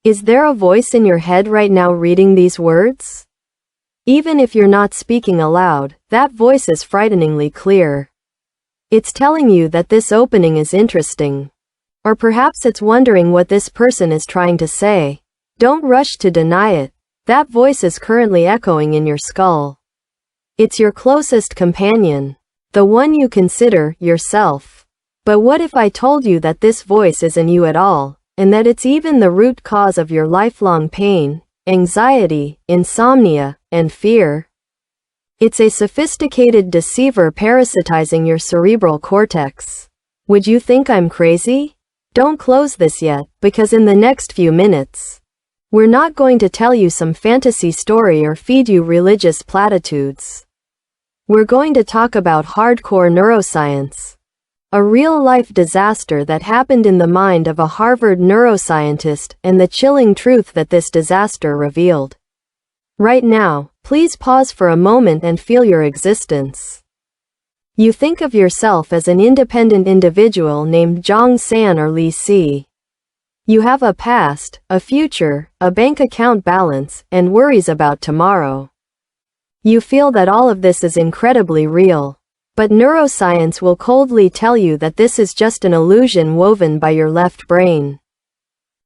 Is there a voice in your head right now reading these words? Even if you're not speaking aloud, that voice is frighteningly clear. It's telling you that this opening is interesting. Or perhaps it's wondering what this person is trying to say. Don't rush to deny it. That voice is currently echoing in your skull. It's your closest companion, the one you consider yourself. But what if I told you that this voice isn't you at all, and that it's even the root cause of your lifelong pain, anxiety, insomnia, and fear? It's a sophisticated deceiver parasitizing your cerebral cortex. Would you think I'm crazy? Don't close this yet, because in the next few minutes, we're not going to tell you some fantasy story or feed you religious platitudes. We're going to talk about hardcore neuroscience. A real-life disaster that happened in the mind of a Harvard neuroscientist, and the chilling truth that this disaster revealed. Right now, please pause for a moment and feel your existence. You think of yourself as an independent individual named Zhang San or Li Si. You have a past, a future, a bank account balance, and worries about tomorrow. You feel that all of this is incredibly real. But neuroscience will coldly tell you that this is just an illusion woven by your left brain.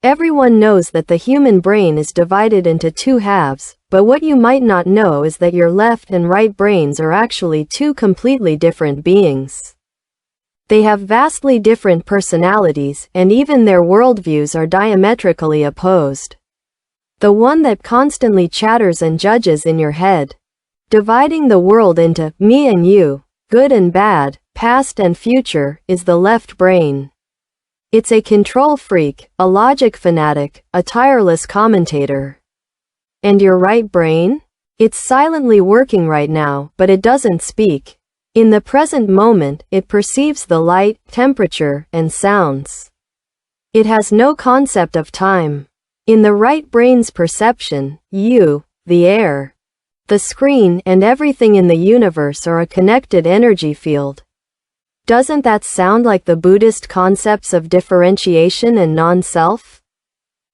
Everyone knows that the human brain is divided into two halves, but what you might not know is that your left and right brains are actually two completely different beings. They have vastly different personalities, and even their worldviews are diametrically opposed. The one that constantly chatters and judges in your head, dividing the world into me and you, good and bad, past and future, is the left brain. It's a control freak, a logic fanatic, a tireless commentator. And your right brain? It's silently working right now, but it doesn't speak. In the present moment, it perceives the light, temperature, and sounds. It has no concept of time. In the right brain's perception, you, the air, the screen, and everything in the universe are a connected energy field. Doesn't that sound like the Buddhist concepts of differentiation and non-self?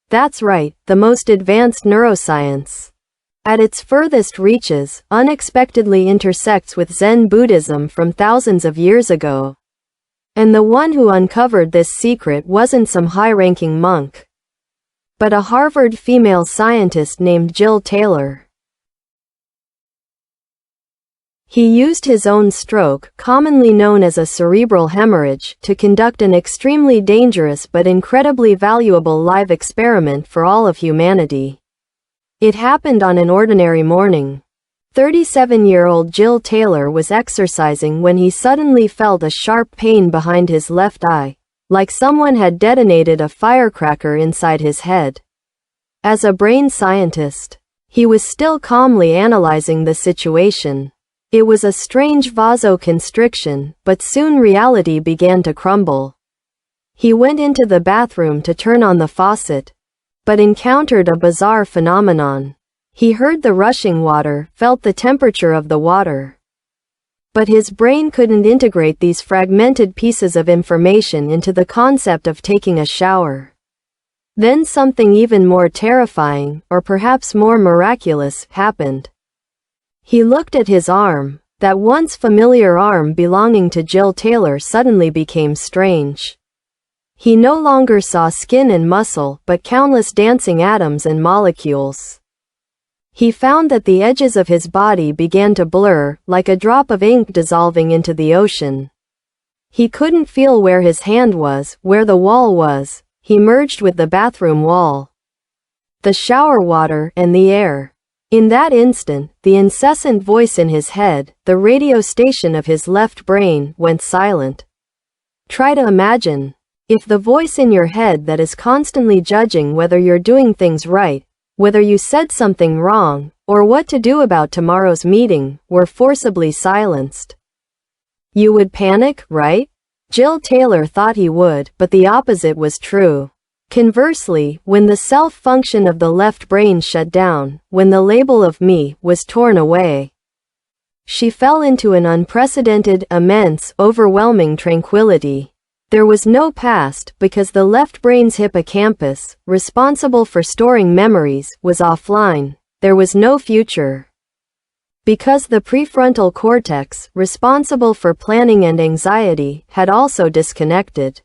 That's right, the most advanced neuroscience. At its furthest reaches, unexpectedly intersects with Zen Buddhism from thousands of years ago. And the one who uncovered this secret wasn't some high-ranking monk, but a Harvard female scientist named Jill Taylor. He used his own stroke, commonly known as a cerebral hemorrhage, to conduct an extremely dangerous but incredibly valuable live experiment for all of humanity. It happened on an ordinary morning. 37-year-old Jill Taylor was exercising when he suddenly felt a sharp pain behind his left eye, like someone had detonated a firecracker inside his head. As a brain scientist, he was still calmly analyzing the situation. It was a strange vasoconstriction, but soon reality began to crumble. He went into the bathroom to turn on the faucet, but encountered a bizarre phenomenon. He heard the rushing water, felt the temperature of the water. But his brain couldn't integrate these fragmented pieces of information into the concept of taking a shower. Then something even more terrifying, or perhaps more miraculous, happened. He looked at his arm. That once familiar arm belonging to Jill Taylor suddenly became strange. He no longer saw skin and muscle, but countless dancing atoms and molecules. He found that the edges of his body began to blur, like a drop of ink dissolving into the ocean. He couldn't feel where his hand was, where the wall was. He merged with the bathroom wall, the shower water, and the air. In that instant, the incessant voice in his head, the radio station of his left brain, went silent. Try to imagine, if the voice in your head that is constantly judging whether you're doing things right, whether you said something wrong, or what to do about tomorrow's meeting, were forcibly silenced. You would panic, right? Jill Taylor thought he would, but the opposite was true. Conversely, when the self-function of the left brain shut down, when the label of me was torn away, she fell into an unprecedented, immense, overwhelming tranquility. There was no past because the left brain's hippocampus, responsible for storing memories, was offline. There was no future. Because the prefrontal cortex, responsible for planning and anxiety, had also disconnected.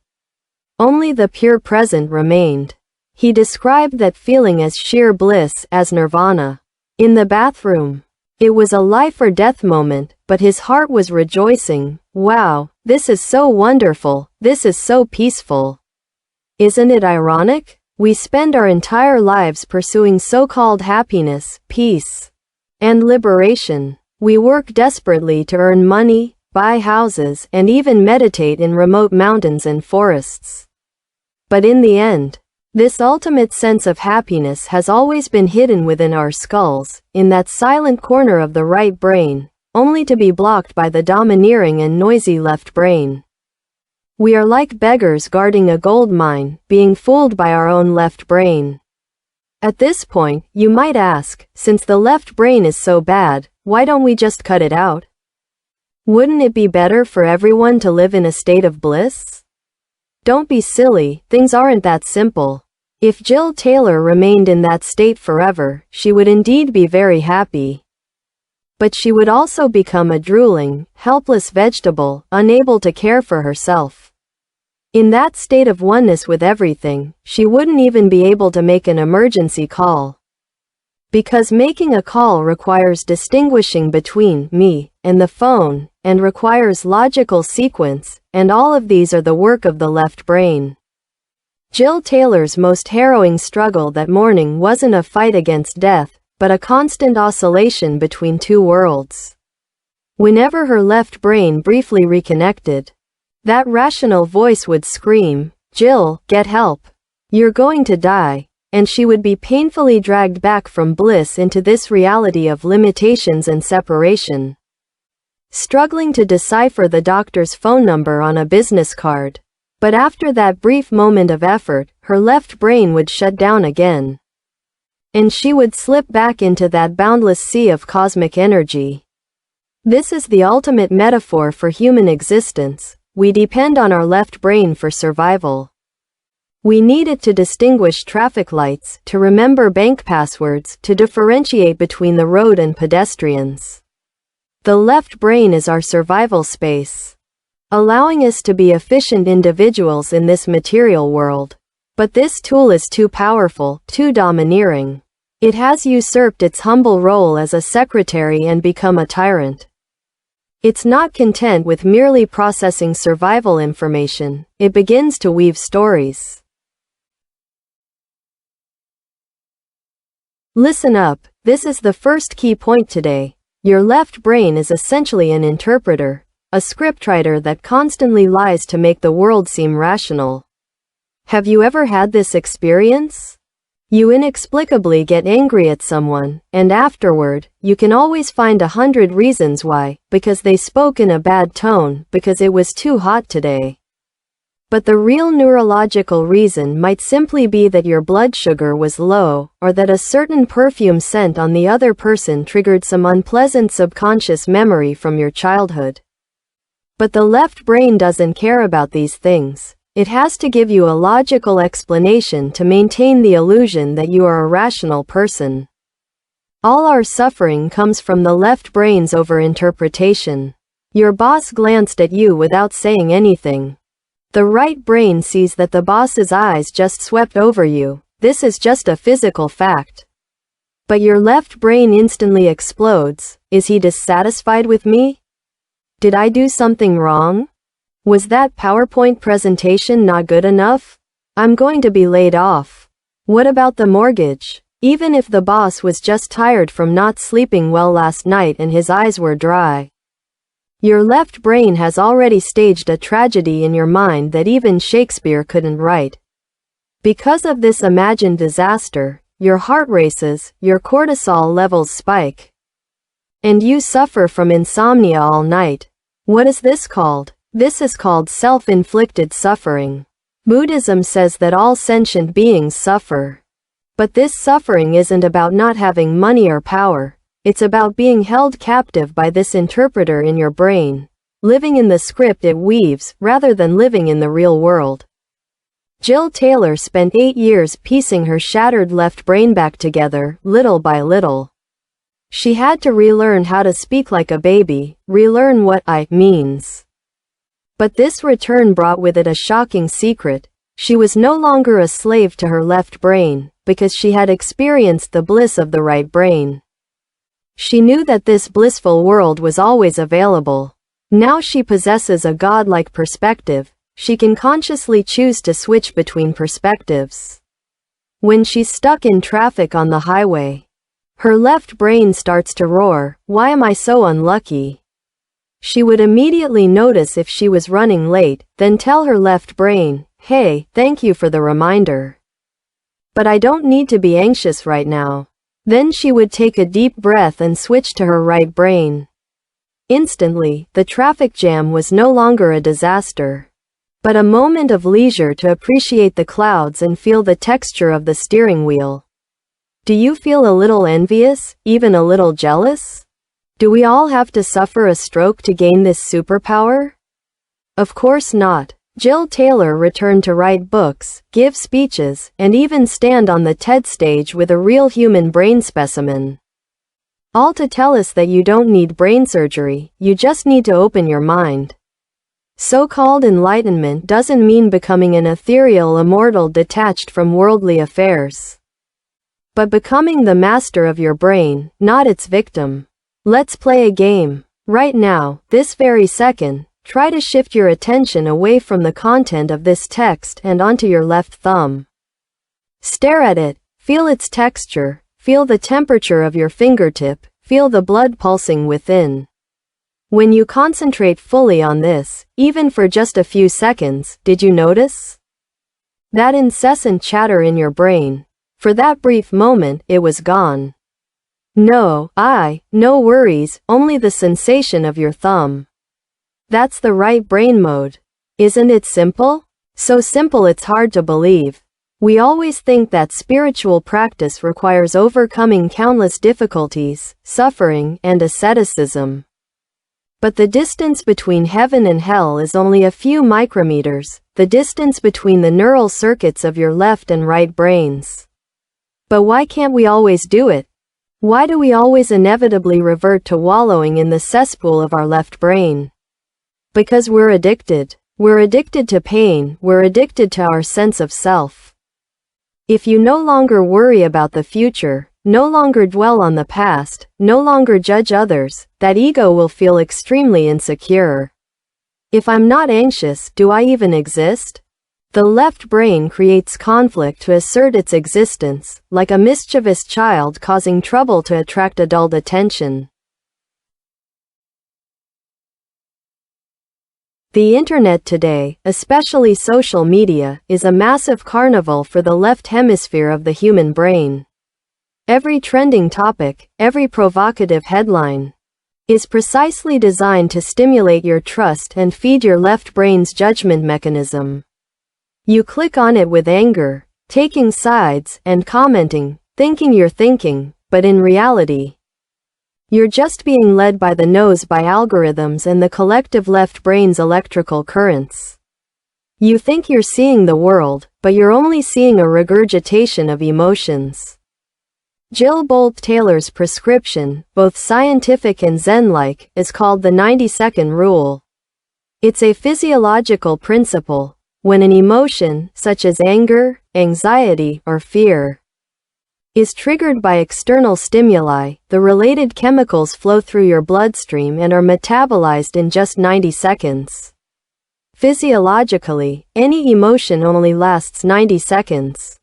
Only the pure present remained. He described that feeling as sheer bliss, as nirvana. In the bathroom. It was a life or death moment, but his heart was rejoicing. Wow, this is so wonderful, this is so peaceful. Isn't it ironic? We spend our entire lives pursuing so-called happiness, peace, and liberation. We work desperately to earn money, buy houses, and even meditate in remote mountains and forests. But in the end, this ultimate sense of happiness has always been hidden within our skulls, in that silent corner of the right brain, only to be blocked by the domineering and noisy left brain. We are like beggars guarding a gold mine, being fooled by our own left brain. At this point, you might ask, since the left brain is so bad, why don't we just cut it out? Wouldn't it be better for everyone to live in a state of bliss? Don't be silly, things aren't that simple. If Jill Taylor remained in that state forever, she would indeed be very happy. But she would also become a drooling, helpless vegetable, unable to care for herself. In that state of oneness with everything, she wouldn't even be able to make an emergency call. Because making a call requires distinguishing between me and the phone, and requires logical sequence, and all of these are the work of the left brain. Jill Taylor's most harrowing struggle that morning wasn't a fight against death, but a constant oscillation between two worlds. Whenever her left brain briefly reconnected, that rational voice would scream, "Jill, get help. You're going to die." And she would be painfully dragged back from bliss into this reality of limitations and separation. Struggling to decipher the doctor's phone number on a business card. But after that brief moment of effort, her left brain would shut down again. And she would slip back into that boundless sea of cosmic energy. This is the ultimate metaphor for human existence. We depend on our left brain for survival. We need it to distinguish traffic lights, to remember bank passwords, to differentiate between the road and pedestrians. The left brain is our survival space, allowing us to be efficient individuals in this material world. But this tool is too powerful, too domineering. It has usurped its humble role as a secretary and become a tyrant. It's not content with merely processing survival information, it begins to weave stories. Listen up, this is the first key point today. Your left brain is essentially an interpreter, a scriptwriter that constantly lies to make the world seem rational. Have you ever had this experience? You inexplicably get angry at someone, and afterward, you can always find 100 reasons why, because they spoke in a bad tone, because it was too hot today. But the real neurological reason might simply be that your blood sugar was low, or that a certain perfume scent on the other person triggered some unpleasant subconscious memory from your childhood. But the left brain doesn't care about these things. It has to give you a logical explanation to maintain the illusion that you are a rational person. All our suffering comes from the left brain's overinterpretation. Your boss glanced at you without saying anything. The right brain sees that the boss's eyes just swept over you. This is just a physical fact. But your left brain instantly explodes. Is he dissatisfied with me? Did I do something wrong? Was that PowerPoint presentation not good enough? I'm going to be laid off. What about the mortgage? Even if the boss was just tired from not sleeping well last night and his eyes were dry. Your left brain has already staged a tragedy in your mind that even Shakespeare couldn't write. Because of this imagined disaster, your heart races, your cortisol levels spike. And you suffer from insomnia all night. What is this called? This is called self-inflicted suffering. Buddhism says that all sentient beings suffer. But this suffering isn't about not having money or power. It's about being held captive by this interpreter in your brain. living in the script it weaves rather than living in the real world. Jill Taylor spent 8 years piecing her shattered left brain back together, little by little. She had to relearn how to speak like a baby, relearn what I means. But this return brought with it a shocking secret. She was no longer a slave to her left brain, because she had experienced the bliss of the right brain. She knew that this blissful world was always available. Now she possesses a godlike perspective. She can consciously choose to switch between perspectives. When she's stuck in traffic on the highway, her left brain starts to roar, "Why am I so unlucky?" She would immediately notice if she was running late, then tell her left brain, "Hey, thank you for the reminder. But I don't need to be anxious right now." Then she would take a deep breath and switch to her right brain. Instantly, the traffic jam was no longer a disaster, but a moment of leisure to appreciate the clouds and feel the texture of the steering wheel. Do you feel a little envious, even a little jealous? Do we all have to suffer a stroke to gain this superpower? Of course not. Jill Taylor returned to write books, give speeches, and even stand on the TED stage with a real human brain specimen. All to tell us that you don't need brain surgery, you just need to open your mind. So-called enlightenment doesn't mean becoming an ethereal immortal detached from worldly affairs, but becoming the master of your brain, not its victim. Let's play a game. Right now, this very second, try to shift your attention away from the content of this text and onto your left thumb. Stare at it, feel its texture, feel the temperature of your fingertip, feel the blood pulsing within. When you concentrate fully on this, even for just a few seconds, did you notice that incessant chatter in your brain? For that brief moment, it was gone. No worries, only the sensation of your thumb. That's the right brain mode. Isn't it simple? So simple it's hard to believe. We always think that spiritual practice requires overcoming countless difficulties, suffering, and asceticism. But the distance between heaven and hell is only a few micrometers, the distance between the neural circuits of your left and right brains. But why can't we always do it? Why do we always inevitably revert to wallowing in the cesspool of our left brain? Because we're addicted. We're addicted to pain, we're addicted to our sense of self. If you no longer worry about the future, no longer dwell on the past, no longer judge others, that ego will feel extremely insecure. If I'm not anxious, do I even exist? The left brain creates conflict to assert its existence, like a mischievous child causing trouble to attract adult attention. The internet today, especially social media, is a massive carnival for the left hemisphere of the human brain. Every trending topic, every provocative headline, is precisely designed to stimulate your trust and feed your left brain's judgment mechanism. You click on it with anger, taking sides, and commenting, thinking you're thinking, but in reality, you're just being led by the nose by algorithms and the collective left brain's electrical currents. You think you're seeing the world, but you're only seeing a regurgitation of emotions. Jill Taylor's prescription, both scientific and Zen-like, is called the 90-second rule. It's a physiological principle. When an emotion, such as anger, anxiety, or fear, is triggered by external stimuli, the related chemicals flow through your bloodstream and are metabolized in just 90 seconds. Physiologically, any emotion only lasts 90 seconds.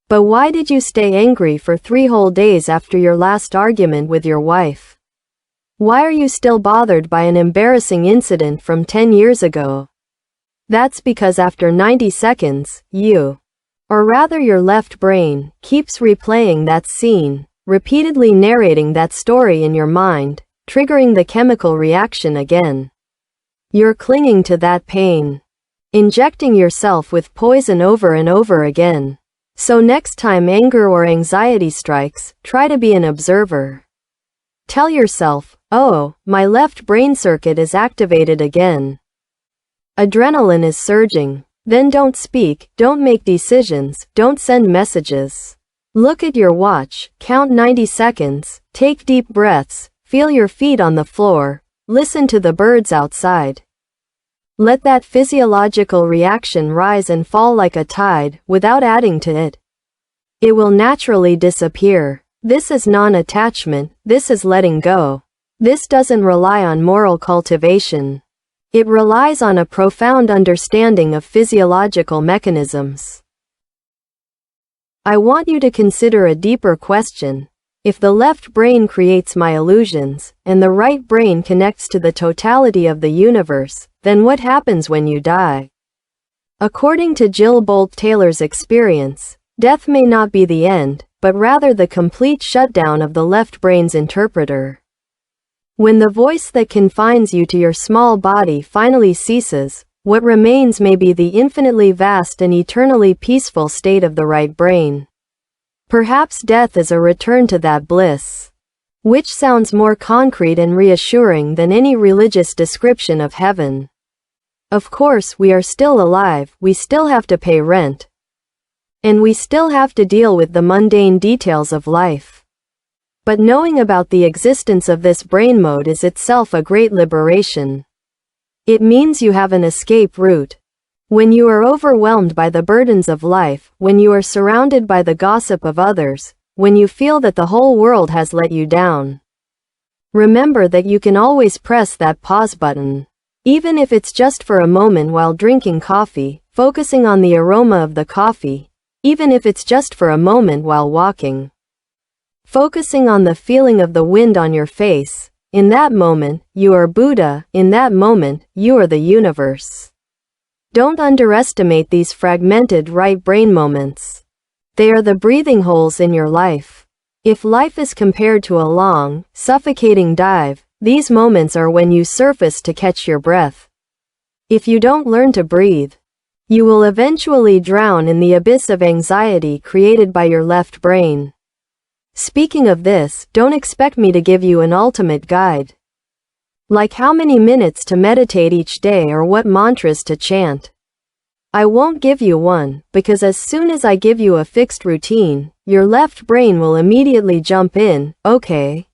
But why did you stay angry for 3 whole days after your last argument with your wife? Why are you still bothered by an embarrassing incident from 10 years ago? That's because after 90 seconds, you, or rather your left brain, keeps replaying that scene, repeatedly narrating that story in your mind, triggering the chemical reaction again. You're clinging to that pain, injecting yourself with poison over and over again. So next time anger or anxiety strikes, try to be an observer. Tell yourself, Oh, my left brain circuit is activated again. Adrenaline is surging. Then don't speak, don't make decisions, don't send messages. Look at your watch, count 90 seconds, take deep breaths, feel your feet on the floor, listen to the birds outside. Let that physiological reaction rise and fall like a tide, without adding to it. It will naturally disappear. This is non-attachment, this is letting go. This doesn't rely on moral cultivation. It relies on a profound understanding of physiological mechanisms. I want you to consider a deeper question. If the left brain creates my illusions, and the right brain connects to the totality of the universe, then what happens when you die? According to Jill Bolte Taylor's experience, death may not be the end, but rather the complete shutdown of the left brain's interpreter. When the voice that confines you to your small body finally ceases, what remains may be the infinitely vast and eternally peaceful state of the right brain. Perhaps death is a return to that bliss, which sounds more concrete and reassuring than any religious description of heaven. Of course, we are still alive, we still have to pay rent, and we still have to deal with the mundane details of life. But knowing about the existence of this brain mode is itself a great liberation. It means you have an escape route. When you are overwhelmed by the burdens of life, when you are surrounded by the gossip of others, when you feel that the whole world has let you down, remember that you can always press that pause button. Even if it's just for a moment while drinking coffee, focusing on the aroma of the coffee. Even if it's just for a moment while walking, focusing on the feeling of the wind on your face. In that moment, you are Buddha. In that moment, you are the universe. Don't underestimate these fragmented right brain moments. They are the breathing holes in your life. If life is compared to a long, suffocating dive, these moments are when you surface to catch your breath. If you don't learn to breathe, you will eventually drown in the abyss of anxiety created by your left brain. Speaking of this, don't expect me to give you an ultimate guide. Like how many minutes to meditate each day or what mantras to chant. I won't give you one, because as soon as I give you a fixed routine, your left brain will immediately jump in. Okay,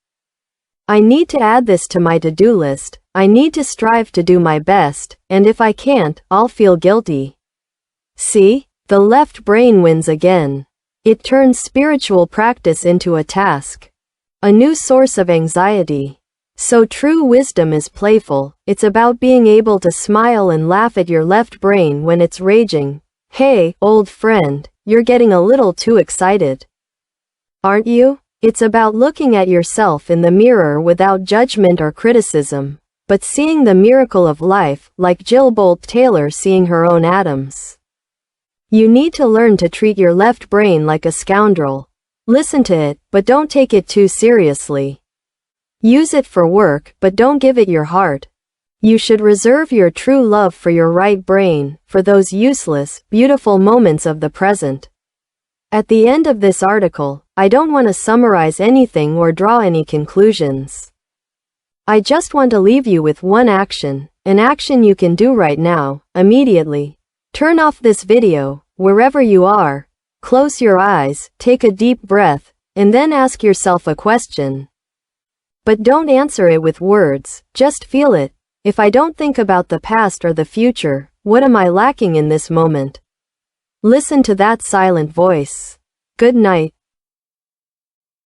I need to add this to my to-do list, I need to strive to do my best, and if I can't, I'll feel guilty. See? The left brain wins again. It turns spiritual practice into a task, a new source of anxiety. So true wisdom is playful. It's about being able to smile and laugh at your left brain when it's raging. Hey, old friend, you're getting a little too excited, aren't you? It's about looking at yourself in the mirror without judgment or criticism, but seeing the miracle of life, like Jill Bolte Taylor seeing her own atoms. You need to learn to treat your left brain like a scoundrel. Listen to it, but don't take it too seriously. Use it for work, but don't give it your heart. You should reserve your true love for your right brain, for those useless, beautiful moments of the present. At the end of this article, I don't want to summarize anything or draw any conclusions. I just want to leave you with one action, an action you can do right now, immediately. Turn off this video, wherever you are, close your eyes, take a deep breath, and then ask yourself a question. But don't answer it with words, just feel it. If I don't think about the past or the future, what am I lacking in this moment? Listen to that silent voice. Good night.